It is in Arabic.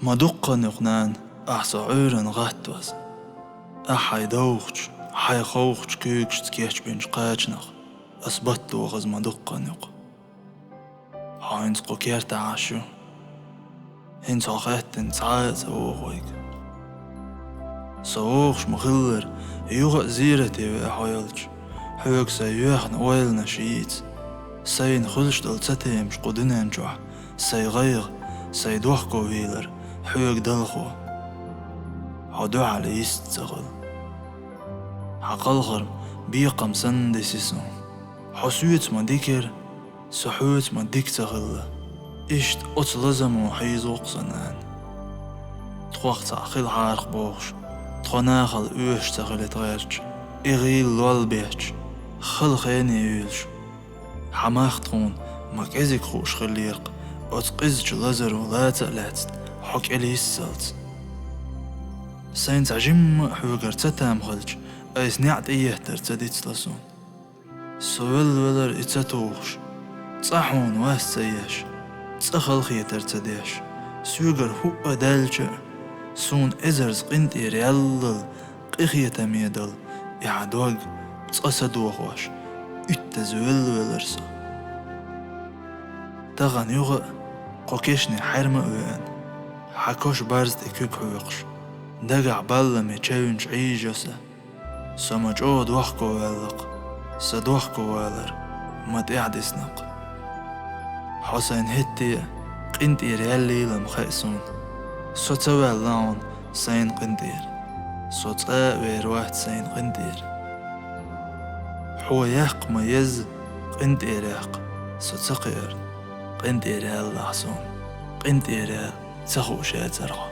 ما دقن يقنان أحصعيرن غاتوز أحي دوغش حي خوغش كيكش تكيش بينش قاجنغ أثبتو غز ما دقن يق هاينز قوكيرت عاشو هنز أخيتن تعايز أوغويك سوغش مخلر يوغ زيرتي وإحويلج حوك سيوخن ويلنا شييت سين خلش دلتتيمش قدنين جوح سي غيغ سي دوحكو ويلر حوك دلخو هدو على يستغل حقلغر بيقم سندي سيسون حسويت ما ديكر سحوت ما ديك تغل إشت أتلزمو حيزوق سنان تخوخ تعخيل عارق بوغش تخناخل اوش تغل تغيرج إغيل لول بيهج خل خيني يولش حماخ تخون ماك إزيك خوش خليرق أتقزج لزر ولا تقلات حك إلي السلت سين تعجم حوقر تتام خلج أيس نعت إيهتر تديت لسون سوال ولر إتتوغش تصحون واسسيش تسخل خيتر تديش سوغر هو دالجة سون إزرز قنتي ريالل قيخية ميدل إعدوغ تقصدوغوش إتزوال ولرسا تغن يوغ قوكيشني حرم أوان حكوش بارزت إكوك حوقش دقع بالا ميتشاونش عيجوسا سمجو دوحكو والق سدوحكو والر مد إعدسنق حسين هتي قنتي ريالي لمخيسون سوتوال لون سين قنتير سوتقا ويروات سين قنتير حو يحق ميز قنتير يحق سوتقير قنتير يالله حسون قنتير تخو شاترغو